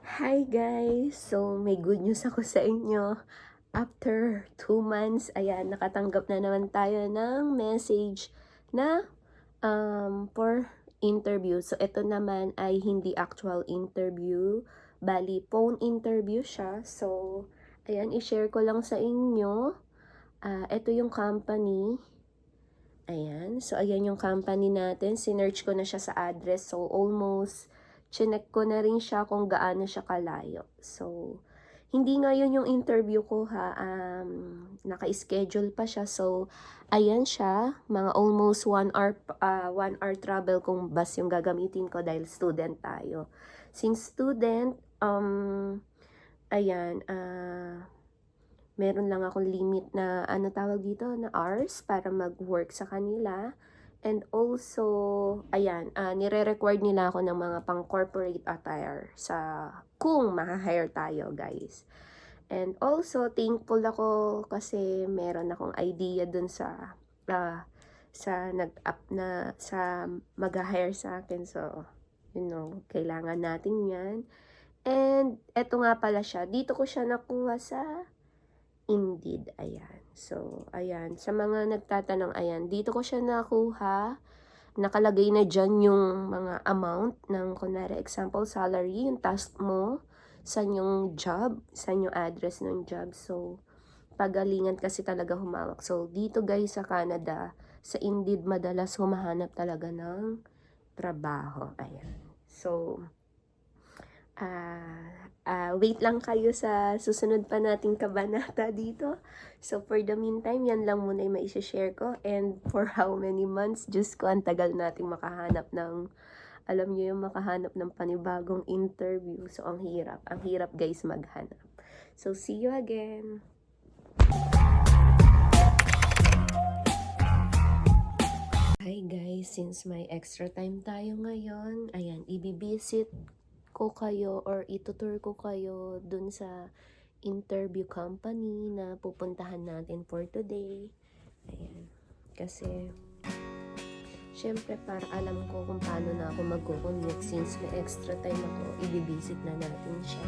Hi guys! So, may good news ako sa inyo. After 2 months, ayan, nakatanggap na naman tayo ng message na for interview. So, ito naman ay hindi actual interview, bali phone interview siya. So, ayan, i-share ko lang sa inyo. Ito yung company. Ayan. So, ayan yung company natin. Sinearch ko na siya sa address. So, almost chinek ko na rin siya kung gaano siya kalayo. So, hindi ngayon yung interview ko ha. Naka-schedule pa siya. So, ayan siya. Mga almost 1 hour travel kung bus yung gagamitin ko dahil student tayo. Since student, ayan, meron lang akong limit na ano tawag dito na hours para mag-work sa kanila. And also, ayan, nire-required nila ako ng mga pang-corporate attire sa kung ma-hire tayo, guys. And also, thankful ako kasi meron akong idea dun sa nag-up na sa mag-hire sa akin. So, kailangan natin yan. And eto nga pala siya. Dito ko siya nakuha sa Indeed, ayan. So, ayan. Sa mga nagtatanong, ayan. Dito ko siya nakuha. Nakalagay na dyan yung mga amount ng, kunwari, example, salary, yung task mo, saan yung job, saan yung address ng job. So, pagalingan kasi talaga humawak. So, dito guys sa Canada, sa Indeed, madalas humahanap talaga ng trabaho. Ayan. So, wait lang kayo sa susunod pa nating kabanata dito. So, for the meantime, yan lang muna yung maisha-share ko. And for how many months, Diyos ko, ang tagal nating makahanap ng, alam nyo yung makahanap ng panibagong interview. So, ang hirap. Ang hirap guys maghanap. So, see you again. Hi guys, since may extra time tayo ngayon, ayan, ibibisit ko kayo or itutur ko kayo dun sa interview company na pupuntahan natin for today. Ayan. Kasi, syempre para alam ko kung paano na ako mag-commute since may extra time ako, ibibisit na natin siya.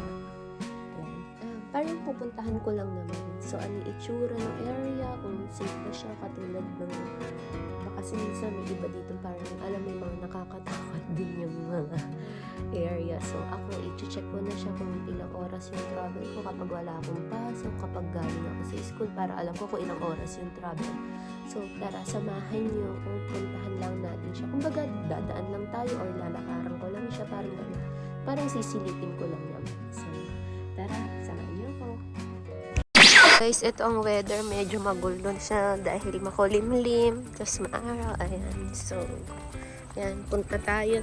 Ayan. Parang pupuntahan ko lang naman. So, ano yung itsura ng area, kung safe ba siya katulad ng kasi minsan may iba dito parang alam mo yung mga nakakatakot din yung mga area. So ako i-check ko na siya kung ilang oras yung travel ko kapag wala akong pasok, kapag galing ako sa school para alam ko kung ilang oras yung travel. So tara, samahan niyo kung puntahan lang natin siya. Kumbaga dadaan lang tayo or lalakaran ko lang siya parang sisilipin ko lang naman. So tara, samahan niyo ako. Guys, ito ang weather. Medyo magulo siya dahil makulimlim. Tapos maaraw. Ayan. So, ayan. Punta tayo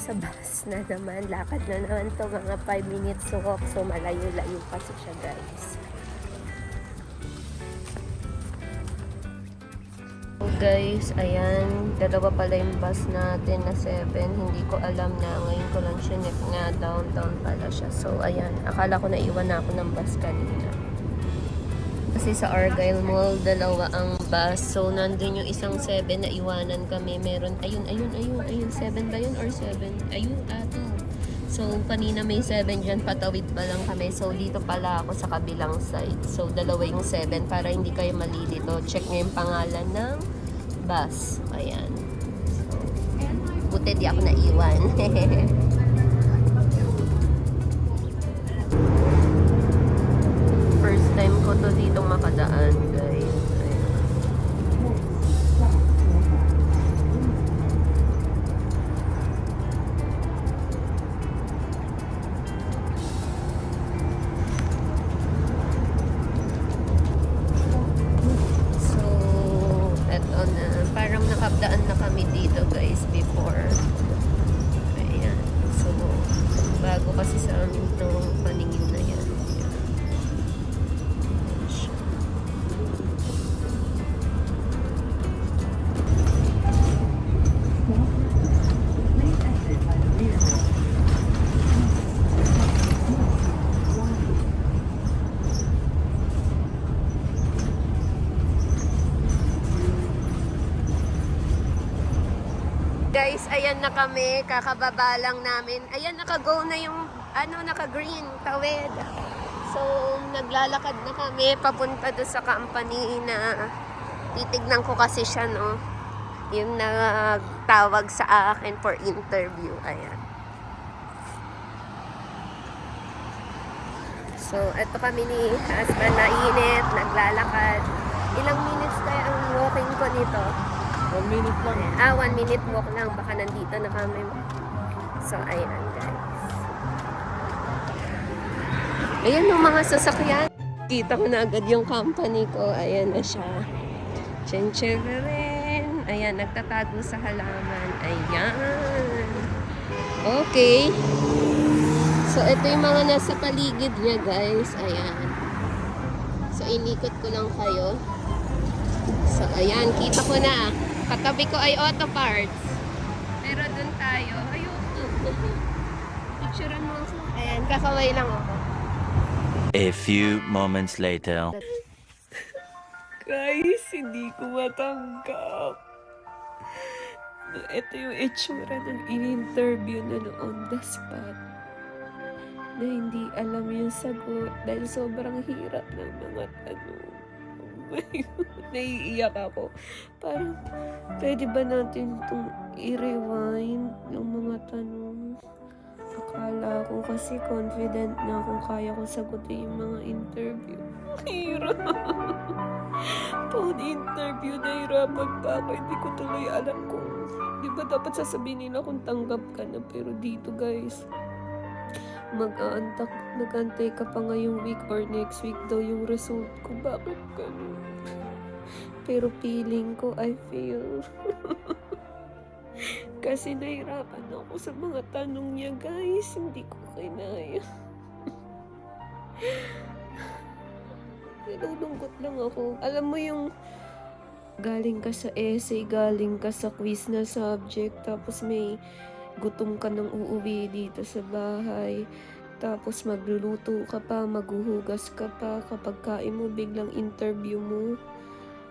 sa bus na naman. Lakad na naman to mga 5 minutes walk. So, malayo-layo kasi siya, guys. So, guys, ayan. Dalawa pala yung bus natin na 7. Hindi ko alam na ngayon ko lang siya na downtown pala siya. So, ayan. Akala ko na iwan na ako ng bus kanina. Kasi sa Argyle Mall, dalawa ang bus. So, nandun yung isang 7 na iwanan kami. Meron, ayun. 7 ba yun or 7? Ayun, ato. So, kanina may 7 dyan. Patawid pa lang kami. So, dito pala ako sa kabilang side. So, dalawa yung 7 para hindi kayo malilito. Check nyo yung pangalan ng bus. Ayan. So, buti di ako naiwan. First time ko to dito makadaan, guys. Ayan. So, eto na. Parang nakabdaan na kami dito, guys, before. Ayan. So, bago kasi sa amin itong paningin na yan. Guys, ayan na kami. Kakababa lang namin. Ayan, naka-go na yung, naka-green, tawid. So, naglalakad na kami papunta doon sa company na titignan ko kasi siya, no? Yung nagtawag sa akin for interview. Ayan. So, eto kami ni husband na init, naglalakad. Ilang minutes kaya ang walking ko nito? 1 minute lang. 1 minute walk lang. Baka nandito na kami. So, ayan guys. Ayan yung mga sasakyan. Kita ko na agad yung company ko. Ayan na siya. Chen-chen-ren. Ayan, nagtatago sa halaman. Ayan. Okay. So, ito yung mga nasa paligid niya, guys. Ayan. So, inikot ko lang kayo. So, ayan. Kita ko na. Katabi ko ay auto parts. Pero dun tayo. Ayoko. Picturean mo ako. Ayan, kakaway lang ako. A few moments later. Guys, hindi ko matanggap. Ito yung itsura ng in-interview na on the spot. Na hindi alam yung sagot dahil sobrang hirap ng mga tanong. Oh my God, naiiyak ako. Parang, pwede ba natin itong i-rewind yung mga tanong? Akala ko kasi confident na kung kaya ko sagutin yung mga interview. Hirap. Phone interview, nahirapan pa ako. Hindi ko tuloy alam kung, di ba dapat sasabihin nila kung tanggap ka na. Pero dito guys, mag-aantay ka pa ngayong week or next week daw yung result ko. Bakit ganun? Pero feeling ko, I feel. Kasi nahirapan ako sa mga tanong niya, guys. Hindi ko kinaya. Nilulungkot lang ako. Alam mo yung galing ka sa essay, galing ka sa quiz na subject, tapos may gutom ka nang uuwi dito sa bahay. Tapos magluluto ka pa, maghuhugas ka pa. Kapag kain mo, biglang interview mo.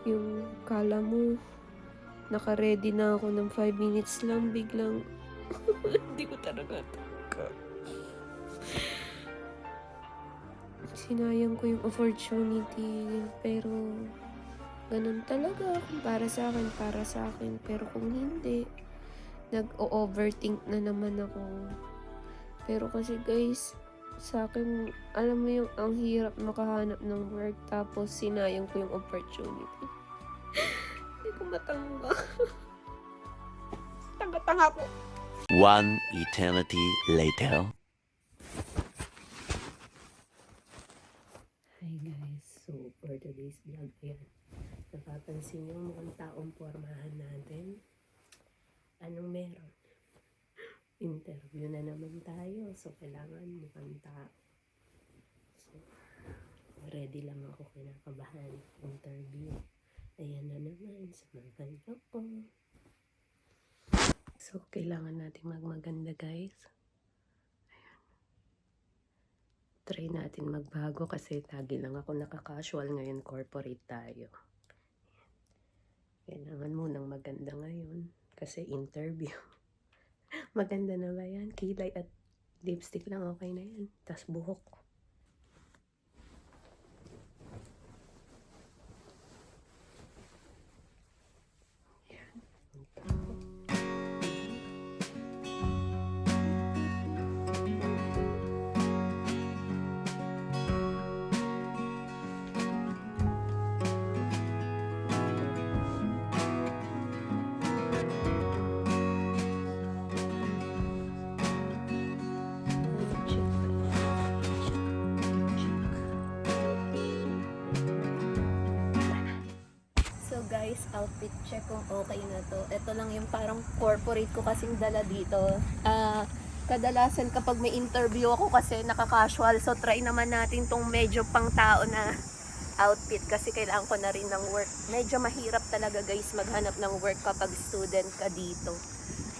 Yung kala mo, naka-ready na ako ng 5 minutes lang, biglang hindi ko talaga tanggap. Sinayang ko yung opportunity, pero ganun talaga. Kung para sa akin. Pero kung hindi, nag-overthink na naman ako. Pero kasi guys, sa akin, alam mo yung ang hirap makahanap ng work, tapos sinayang ko yung opportunity. Hindi ko matanggap. Tanga-tanga ko. One eternity later. Hi guys, so for today's vlog, ayan, napapansin yung mukhang taong pormahan natin. Anong meron? Interview na naman tayo, so kailangan mukhang tao. So, ready lang ako, kinakabahan. Interview. Ayan na naman, samahan niyo ko. So, kailangan natin magmaganda guys. Ayan. Try natin magbago kasi lagi lang ako naka-casual, ngayon corporate tayo. Kailangan munang maganda ngayon kasi interview. Maganda na ba yan? Kilay at lipstick lang, okay na yan. Tas buhok. So guys, outfit check kung okay na to. Ito lang yung parang corporate ko kasing dala dito. Kadalasan kapag may interview ako kasi naka-casual, so try naman natin tong medyo pang tao na outfit kasi kailangan ko na rin ng work. Medyo mahirap talaga guys maghanap ng work kapag student ka dito.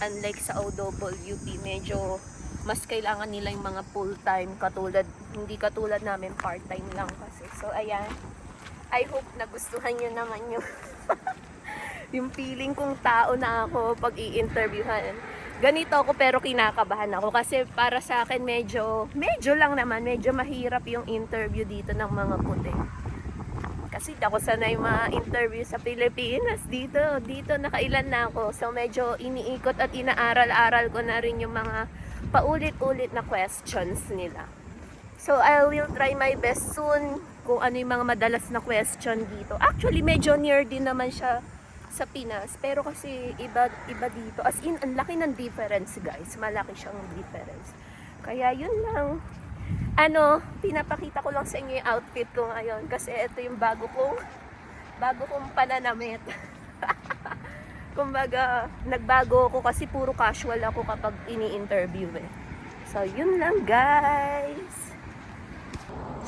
Unlike sa OWP, medyo mas kailangan nila yung mga full-time hindi katulad namin part-time lang kasi. So ayan, I hope nagustuhan nyo naman yung yung feeling kong tao na ako pag i-interviewhan. ganito ako pero kinakabahan ako kasi para sa akin medyo lang naman, medyo mahirap yung interview dito ng mga puti. Kasi di ako sanay ma-interview sa Pilipinas. Dito nakailan na ako. So medyo iniikot at inaaral-aral ko na rin yung mga paulit-ulit na questions nila. So I will try my best soon kung ano yung mga madalas na question dito. Actually medyo near din naman siya sa Pinas, pero kasi iba dito. As in, ang laki ng difference, guys. Malaki siyang difference. Kaya yun lang. Pinapakita ko lang sa inyo yung outfit ko ngayon kasi ito yung bago kong pananamit. Kumbaga, nagbago ako kasi puro casual ako kapag ini-interview eh. So, yun lang, guys.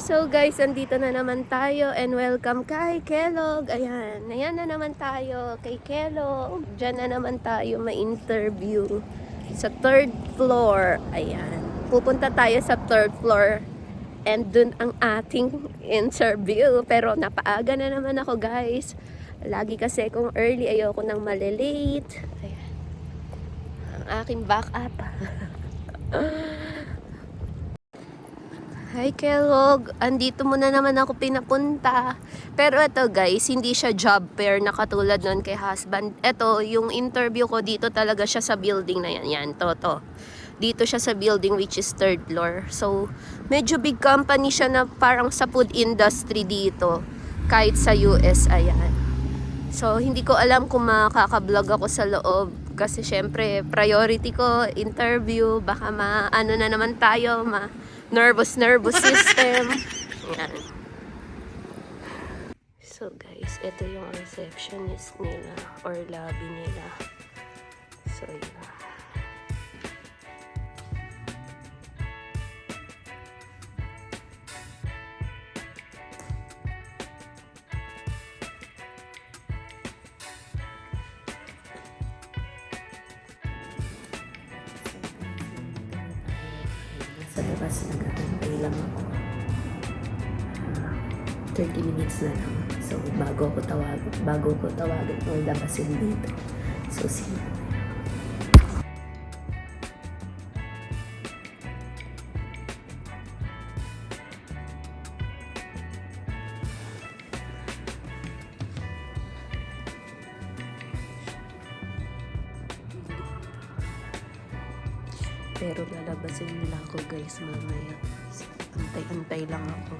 So guys, andito na naman tayo and welcome kay Kellogg. Ayan na naman tayo kay Kellogg. Diyan na naman tayo ma-interview sa 3rd floor. Ayan, pupunta tayo sa 3rd floor and dun ang ating interview. Pero napaaga na naman ako, guys. Lagi kasi kung early, ayoko nang malilate. Ayan, ang aking backup. Hi Kellogg, andito mo na naman ako pinapunta. Pero ito guys, hindi siya job fair na katulad nun kay husband. Ito, yung interview ko dito talaga siya sa building na yan. Yan, to. Dito siya sa building which is 3rd floor. So, medyo big company siya na parang sa food industry dito. Kahit sa US, ayan. So, hindi ko alam kung makaka-vlog ako sa loob. Kasi syempre, priority ko, interview. Baka ano na naman tayo, nervous system. Yan. So guys, ito yung receptionist nila or lobby nila. So yun. Sa labas nag-aantay lang ako. 30 minutes na lang. So bago ko tawagan o labasin dito. So see you. Pero lalabasin nila ako guys mamaya. So, antay-antay lang ako.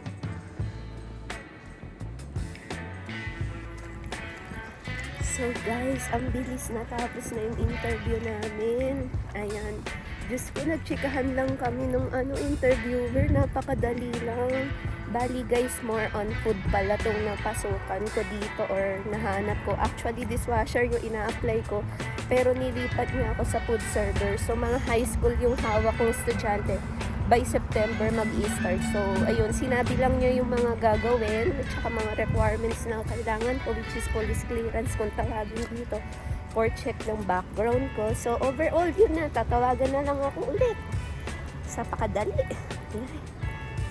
So guys, ang bilis natapos na yung interview namin. Ayan. Diyos ko, nagchikahan lang kami nung interviewer. Napakadali lang. Bali guys, more on food pala tong napasukan ko dito or nahanap ko. Actually, dishwasher yung ina-apply ko. Pero nilipat niya ako sa food server. So, mga high school yung hawak kong estudyante. By September mag-i-start. So, ayun, sinabi lang niya yung mga gagawin at saka mga requirements na kailangan ko, which is police clearance kung tawagin dito for check ng background ko. So, overall, yun na. Tatawagan na lang ako ulit. Sa pakadali.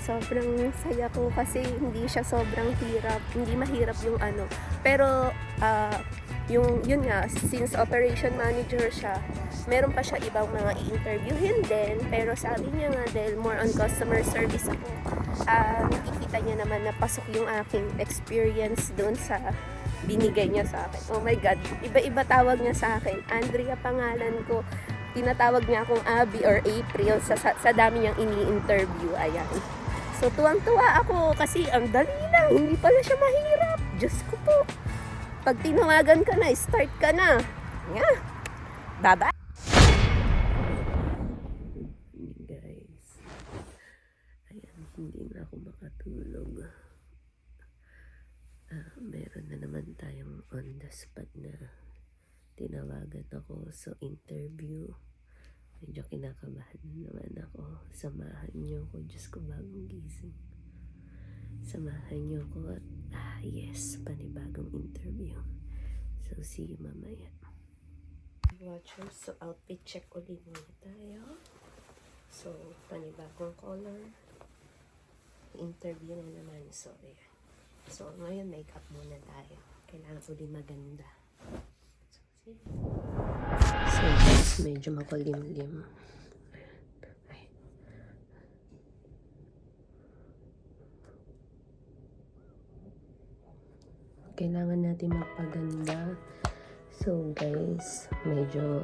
Sobrang saya ko kasi hindi siya sobrang hirap. Hindi mahirap yung Pero, yun nga, since operation manager siya, meron pa siya ibang mga i-interviewin din. Pero sabi niya nga, dahil more on customer service ako, nakikita niya naman na pasok yung aking experience doon sa binigay niya sa akin. Oh my God, iba-iba tawag niya sa akin. Andrea pangalan ko. Tinatawag niya akong Abby or April sa dami niyang ini-interview. Ayan. So, tuwang-tuwa ako kasi ang dali lang. Hindi pala siya mahirap. Diyos ko po. Pag tinawagan ka na, start ka na. Yeah. Bye-bye. Guys. Ayan, hindi na ako makatulog. Meron na naman tayong on the spot na tinawagan ako sa interview. Medyo kinakabahan naman ako. Samahan niyo ko. Diyos ko, bagong gising. Samahan niyo ko at yes, panibagong interview. So, see you mamaya. Watchers, so outfit check ulit muna tayo. So, panibagong color. Interview na naman. So, ayan. So, ngayon makeup muna tayo. Kailangan ulit maganda. So, see you. So, Medyo makulimlim. Ay. Kailangan natin magpaganda. So guys, medyo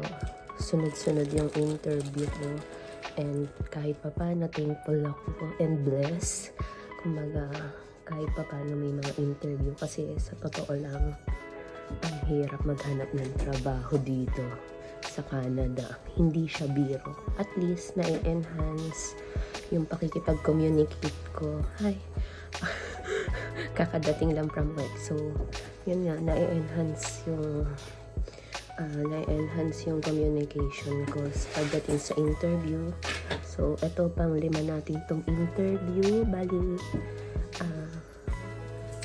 sunod-sunod yung interview ko. And kahit pa paano, thankful ako and blessed. Kumbaga, kahit pa paano may mga interview. Kasi sa totoo lang, ang hirap maghanap ng trabaho dito sa Canada. Hindi siya biro. At least, na-enhance yung pakikipag-communicate ko. Hi! Kakadating lang from work. So, yun nga, na-enhance yung communication ko pagdating sa interview. So, ito pang 5 natin tong interview. Bali,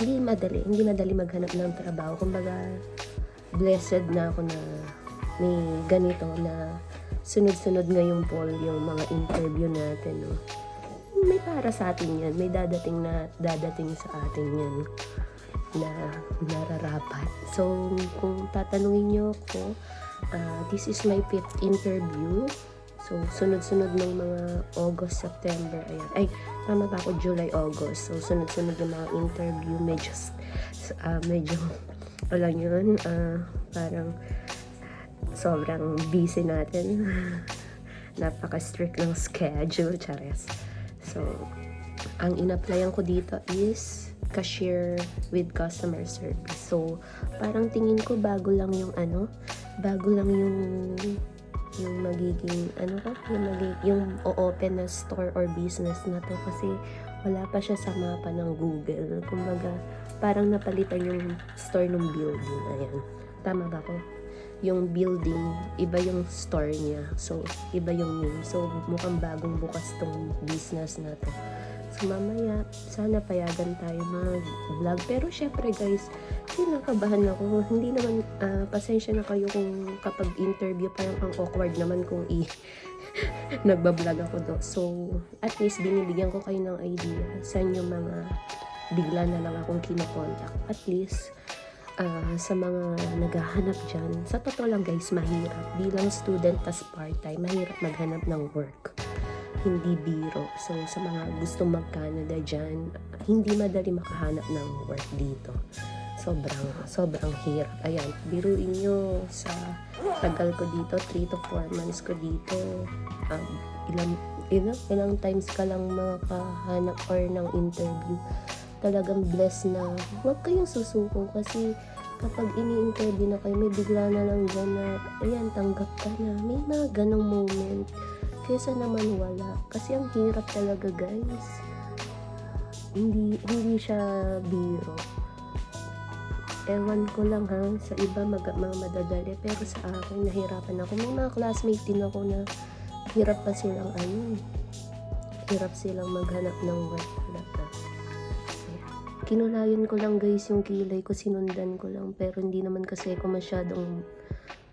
hindi madali maghanap ng trabaho. Kumbaga, blessed na ako na may ganito na sunod-sunod ngayong fall yung mga interview natin, no? May para sa atin yan. May dadating sa atin yan na nararapat. So, kung tatanungin nyo ako, this is my 5th interview. So, sunod-sunod ng mga August, September, ayan. Ay, tama ba ako? July, August. So, sunod-sunod ng mga interview. Medyo, alam yun, parang sobrang busy natin. Napaka-strict ng schedule, chares. So, ang in-applyan ko dito is cashier with customer service. So, parang tingin ko bago lang yung magiging yung o-open na store or business na to kasi wala pa siya sa mapa ng Google. Kumbaga, parang napalitan yung store ng building. Ayan. Tama ba ko? Yung building, iba yung store niya. So, iba yung name. So, mukhang bagong bukas tong business na to. So, mamaya, sana payagan tayo mag-vlog. Pero, syempre guys, kinakabahan ako. Hindi naman, pasensya na kayo kung kapag interview, parang ang awkward naman kung nagbablog ako do. So, at least, binibigyan ko kayo ng idea. Saan yung mga bigla na lang akong kinokontak. At least, sa mga naghahanap dyan, sa totoo lang guys, mahirap. Bilang student tas part-time, mahirap maghanap ng work. Hindi biro. So, sa mga gusto mag-Canada dyan, hindi madali makahanap ng work dito. Sobrang hirap. Ayan, biruin nyo sa tagal ko dito, 3 to 4 months ko dito. Ilang times ka lang makahanap or ng interview. Talagang blessed na huwag kayong susuko kasi kapag ini-interview na kayo, may bigla na lang dyan na, ayan, tanggap ka na. May mga ganong moment. Kesa naman wala. Kasi ang hirap talaga, guys. Hindi siya biro. Ewan ko lang ha, sa iba mga madadali. Pero sa akin, nahirapan ako. May mga classmate din ako na hirap silang maghanap ng work talaga. Kinulayan ko lang guys yung kilay ko, sinundan ko lang. Pero hindi naman kasi ako masyadong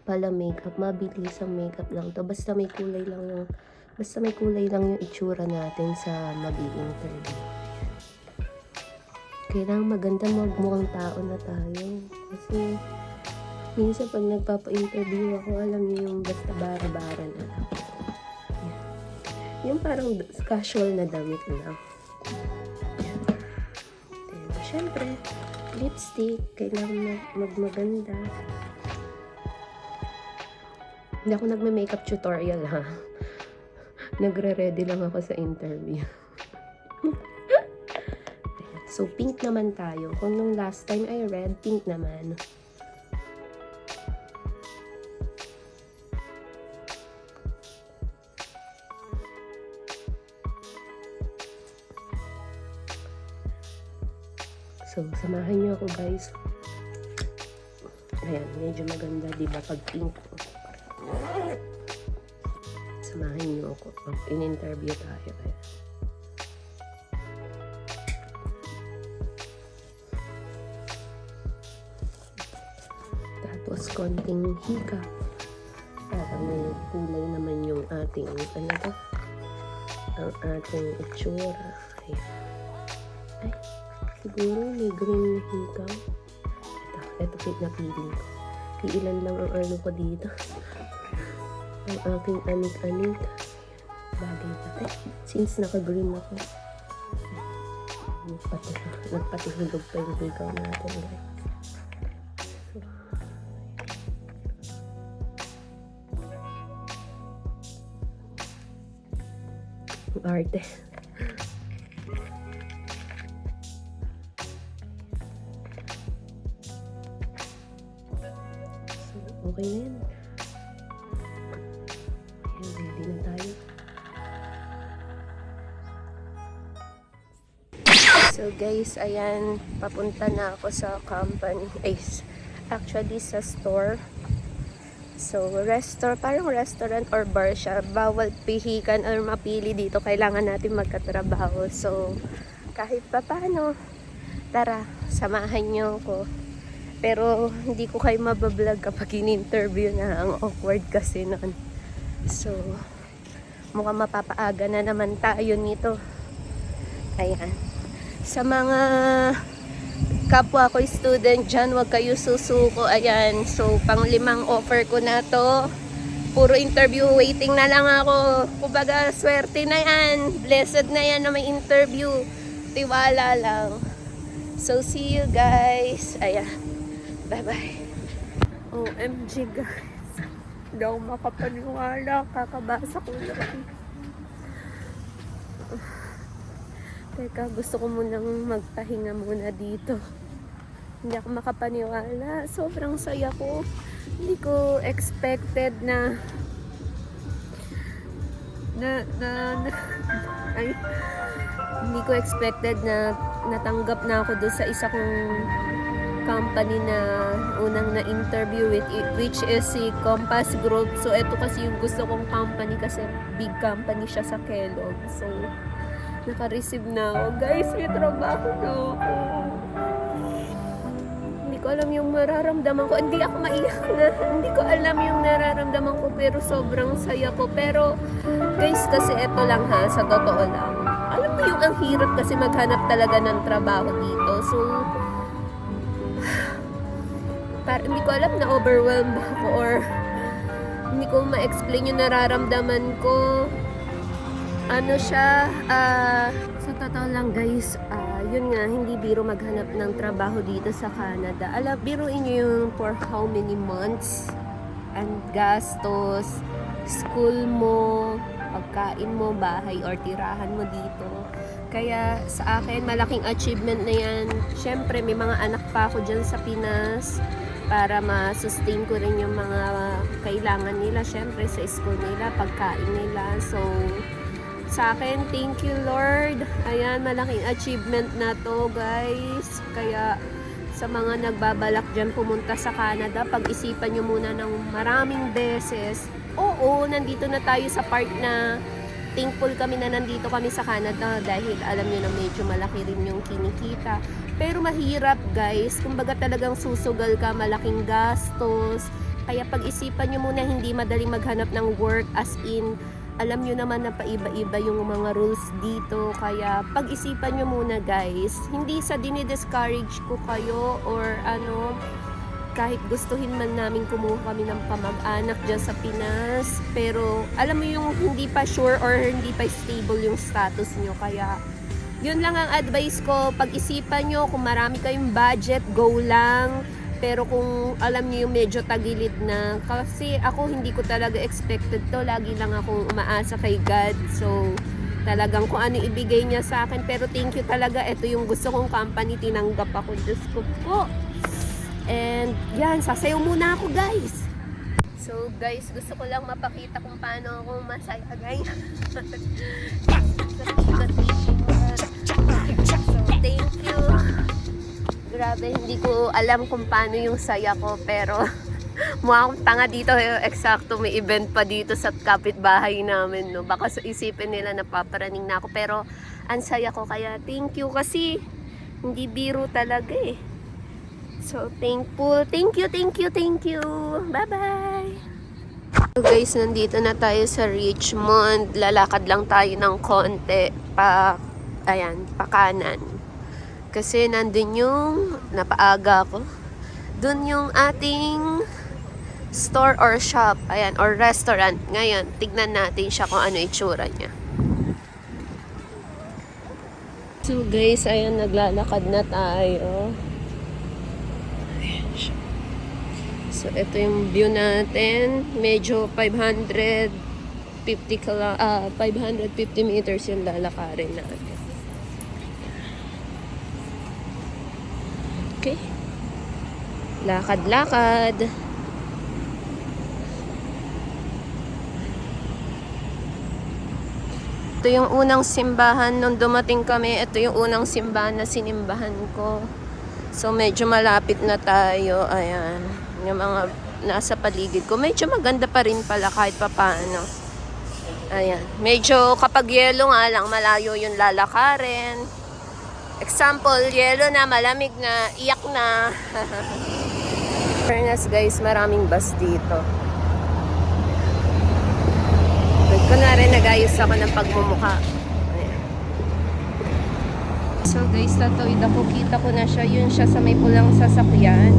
pala makeup. Mabilis ang makeup lang to. Basta may kulay lang yung itsura natin sa mag-i-interview. Kailangan maganda magmukhang tao na tayo. Kasi minsan pag nagpapa-interview ako, alam niyo yung basta bara-bara na lang. Yung parang casual na damit lang. Siyempre, lipstick, kailangan magmaganda. Hindi ako nagme-makeup tutorial ha. Nagre-ready lang ako sa interview. So, pink naman tayo. Kung nung last time ay red, pink naman. So, samahan niyo ako guys. Ayan, medyo maganda, diba? Pag pink. Samahan niyo ako. Pag in-interview tayo. Ayan. Tapos, konting hika. Para may kulay naman yung ating, ang ating itsura. Ayan. Ay. Siguro may green na hikaw. Ito napili ko. Ilan lang ang ko dito. ang aking anik-anik. Bagay pa. Since naka-green ako, nagpatihulog pa yung hikaw natin, guys. Ang arte. So, okay na yan. Ayan, ready na tayo. So guys, ayan, papunta na ako sa company. Actually sa store. So, parang restaurant or bar siya. Bawal pihikan or mapili dito. Kailangan natin magkatrabaho. So, kahit pa paano, tara, samahan niyo ako. Pero, hindi ko kayo mabablog kapag in-interview na. Ang awkward kasi nun. So, mukhang mapapaaga na naman tayo nito. Ayan. Sa mga kapwa ko student dyan, huwag kayo susuko. Ayan, so pang-5 offer ko na to. Puro interview waiting na lang ako. Kumbaga, swerte na yan. Blessed na yan na may interview. Tiwala lang. So, see you guys. Ayan. Bye-bye. OMG guys. Hindi ako makapaniwala. Kakabasa ko lang. Teka, gusto ko munang magpahinga muna dito. Hindi ako makapaniwala. Sobrang saya ko. Hindi ko expected na hindi ko expected na natanggap na ako doon sa isa kong company na unang na-interview with, which is si Compass Group. So, ito kasi yung gusto kong company kasi big company siya sa Kellogg. So, naka-receive na ako. Guys, may trabaho na ako. Hindi ko alam yung mararamdaman ko. Hindi ako maiyak na. Hindi ko alam yung nararamdaman ko pero sobrang saya ko. Pero guys, kasi eto lang ha, sa totoo lang. Alam mo yung ang hirap kasi maghanap talaga ng trabaho dito. So, hindi ko alam na overwhelmed ako or hindi ko ma-explain yung nararamdaman ko. Ano siya, sa totoo lang guys, yun nga, hindi biro maghanap ng trabaho dito sa Canada. Biruin nyo yung for how many months, and gastos, school mo, pagkain mo, bahay, or tirahan mo dito. Kaya sa akin, malaking achievement na yan. Siyempre, may mga anak pa ako dyan sa Pinas para ma-sustain ko rin yung mga kailangan nila. Siyempre, sa school nila, pagkain nila. So, sa akin, thank you Lord. Ayan, malaking achievement na to guys. Kaya sa mga nagbabalak dyan pumunta sa Canada, pag-isipan nyo muna ng maraming beses. Oo, nandito na tayo sa part na thankful kami na nandito kami sa Canada dahil alam nyo na medyo malaki rin yung kinikita. Pero mahirap guys, kumbaga talagang susugal ka, malaking gastos. Kaya pag-isipan nyo muna, hindi madaling maghanap ng work as in alam nyo naman na paiba-iba yung mga rules dito. Kaya pag-isipan nyo muna guys. Hindi sa dinidiscourage ko kayo or ano, kahit gustuhin man namin kumuha kami ng pamag-anak dyan sa Pinas. Pero alam mo yung hindi pa sure or hindi pa stable yung status nyo. Kaya yun lang ang advice ko. Pag-isipan nyo kung marami kayong budget, go lang. Pero kung alam niyo yung medyo tagilid na, kasi ako hindi ko talaga expected to, lagi lang akong umaasa kay God. So, talagang kung ano ibigay niya sa akin. Pero thank you talaga, ito yung gusto kong company, tinanggap ako, Diyos ko po. And yan, sasayaw muna ako guys. So guys, gusto ko lang mapakita kung paano ako masaya guys. So, thank you. Grabe, hindi ko alam kung paano yung saya ko, pero mukha akong tanga dito. Eksakto, may event pa dito sa kapitbahay namin, no? Baka isipin nila napaparaning na ako, pero ang saya ko, kaya thank you kasi hindi biro talaga eh. So, thankful. Thank you. Bye-bye. So guys, nandito na tayo sa Richmond. Lalakad lang tayo ng konti pa kanan. Kasi nandun yung napaaga ko. Dun yung ating store or shop, ayan, or restaurant. Ngayon, tignan natin siya kung ano itsura niya. So guys, ayan, naglalakad na tayo. Ayan siya. So ito yung view natin. Medyo 550 meters yung lalakarin natin. Okay. Lakad-lakad. Ito yung unang simbahan nung dumating kami. Ito yung unang simbahan na sinimbahan ko. So medyo malapit na tayo. Ayan. Yung mga nasa paligid ko. Medyo maganda pa rin pala kahit papaano. Ayan. Medyo kapag yelo nga lang, malayo yung lalakarin. Example, yelo na, malamig na, iyak na. Fairness guys, maraming bus dito. Kunwari nag-ayos ako ng pagmumukha. Ayan. So guys, tatawid ako. Kita ko na siya. Yun siya sa may pulang sasakyan.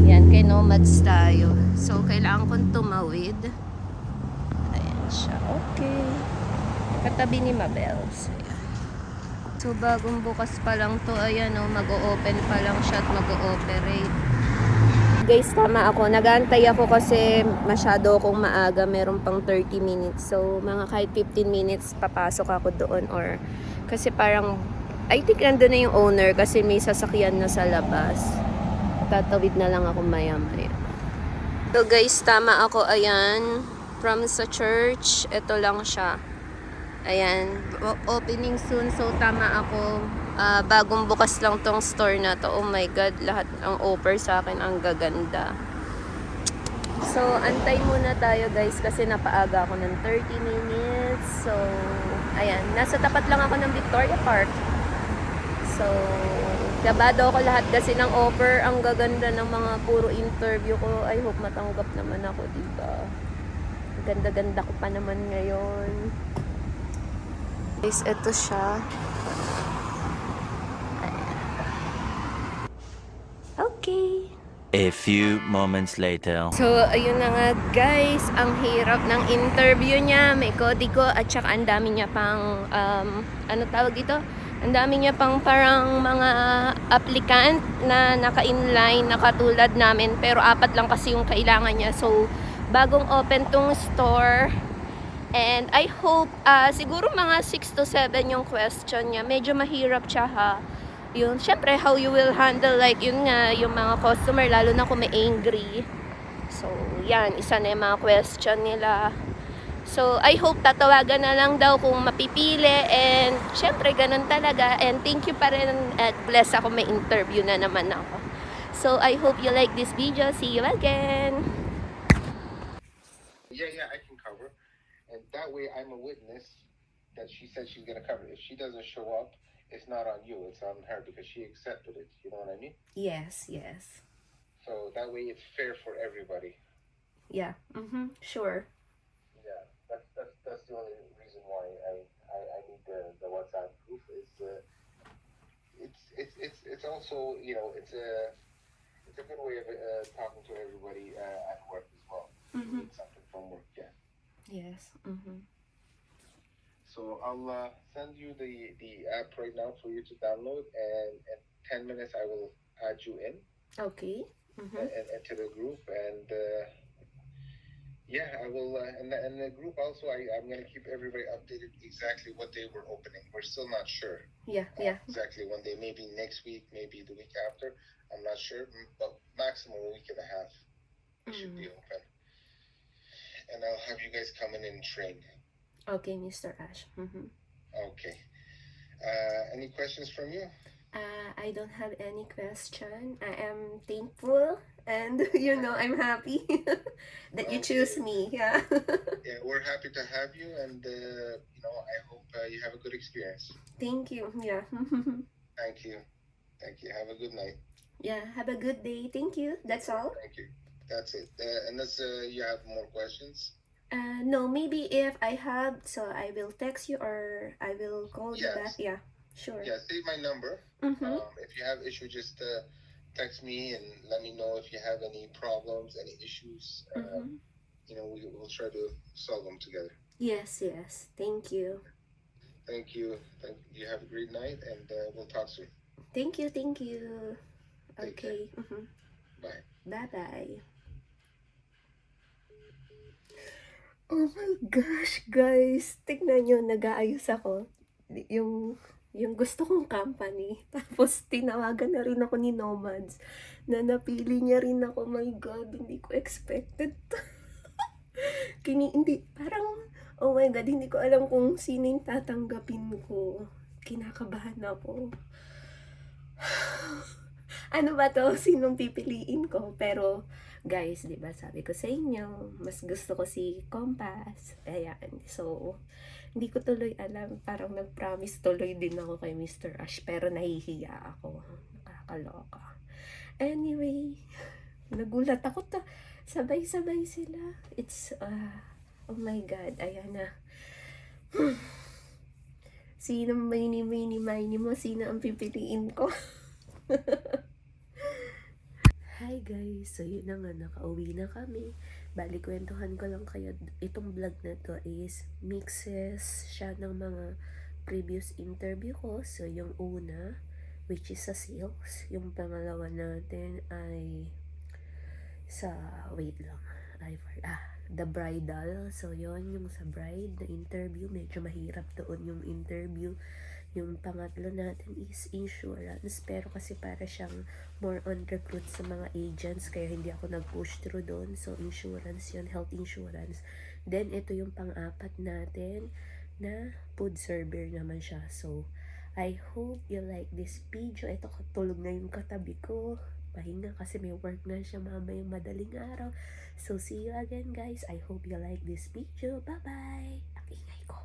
Yan, kay Nomads tayo. So, kailangan kong tumawid. Ayan siya. Okay. Katabi ni Mabels. Ayan. So, bagong bukas pa lang to. Ayan o, mag-o-open pa lang siya at mag-o-operate. Guys, tama ako. Nag-aantay ako kasi masyado akong maaga. Meron pang 30 minutes. So, mga kahit 15 minutes papasok ako doon. Or, kasi parang, I think nandun na yung owner kasi may sasakyan na sa labas. Tatawid na lang ako maya-maya. So guys, tama ako. Ayan. From sa church. Ito lang siya. Ayan. Opening soon. So, tama ako. Bagong bukas lang tong store na to. Oh my God, lahat ang offer sa akin ang gaganda. So, antay muna tayo guys kasi napaaga ako ng 30 minutes. So, ayan. Nasa tapat lang ako ng Victoria Park. So, kabado ako lahat kasi ng offer. Ang gaganda ng mga puro interview ko. I hope matanggap naman ako, diba? Ganda-ganda ko pa naman ngayon. Guys, ito siya. Okay. A few moments later. So, ayun na nga guys, ang hirap ng interview niya. May kodigo at saka ang dami niya pang, ano tawag ito? Ang dami niya pang parang mga applicant na naka-inline na katulad namin. Pero 4 lang kasi yung kailangan niya. So, bagong open tong store. And I hope, siguro mga 6 to 7 yung question niya. Medyo mahirap siya ha. Yun, syempre, how you will handle, like, yun nga, yung mga customer, lalo na kung may angry. So, yan, isa na yung mga question nila. So, I hope tatawagan na lang daw kung mapipili. And, syempre, ganun talaga. And, thank you pa rin at bless ako, may interview na naman ako. So, I hope you like this video. See you again! Yeah, I can cover. And that way I'm a witness that she said she's going to cover. If she doesn't show up, it's not on you, it's on her because she accepted it. You know what I mean? Yes. So that way it's fair for everybody. Yeah, sure. Yeah, that's the only reason why I need the WhatsApp group is it's also, you know, it's a good way of talking to everybody at work as well. If you need something from work, yeah. Yes, So I'll send you the app right now for you to download, and in 10 minutes I will add you in Okay. and to the group, and yeah, I will. And the group also, I'm gonna keep everybody updated exactly what day we're opening. We're still not sure Yeah. exactly when day. Maybe next week, maybe the week after. I'm not sure, but maximum a week and a half we should be open. And I'll have you guys come in and train. Okay, Mr. Ash. Okay. Any questions from you? I don't have any question. I am thankful and I'm happy that you choose me. Yeah. Yeah, we're happy to have you, and I hope you have a good experience. Thank you. Yeah. Thank you. Have a good night. Yeah. Have a good day. Thank you. That's all. Thank you. That's it. Unless you have more questions. No, maybe if I have, so I will text you or I will call you Yes. back. Yeah. Sure. Yeah, save my number. Mm-hmm. If you have issue, just text me and let me know if you have any problems, any issues. Mhm. We'll try to solve them together. Yes, yes. Thank you. Thank you. You have a great night, and we'll talk soon. Thank you, thank you. Take care. Okay. Mhm. Bye. Bye-bye. Oh my gosh, guys. Tignan nyo, nag-aayos ako. Yung gusto kong company. Tapos, tinawagan na rin ako ni Nomads. Na napili niya rin ako. My God, hindi ko expected. Hindi, parang, oh my God, hindi ko alam kung sino yung tatanggapin ko. Kinakabahan ako. Ano ba to? Sinong pipiliin ko? Pero, guys, di ba sabi ko sa inyo, mas gusto ko si Compass. Ayan. So, hindi ko tuloy alam. Parang nag-promise tuloy din ako kay Mr. Ash. Pero nahihiya ako. Nakakaloka. Anyway, nagulat ako to. Sabay-sabay sila. It's, oh my God. Ayan na. Sino mini mo? Sino ang pipiliin ko? Hi guys! So yun na nga, nakauwi na kami. Bali, kwentuhan ko lang kayo. Itong vlog na to is mixes siya ng mga previous interview ko. So yung una, which is sa sales. Yung pangalawa natin ay sa, wait lang. The bridal. So yun, yung sa bride na interview. Medyo mahirap doon yung interview. Yung pangatlo natin is insurance, pero kasi para siyang more on recruit sa mga agents, kaya hindi ako nag-push through doon. So insurance yun, health insurance. Then ito yung pang-apat natin na food server naman siya. So I hope you like this video. Ito, tulog na yung katabi ko. Pahinga kasi may work na siya mamayang madaling araw. So see you again guys. I hope you like this video. Bye bye. Ang ingay ko.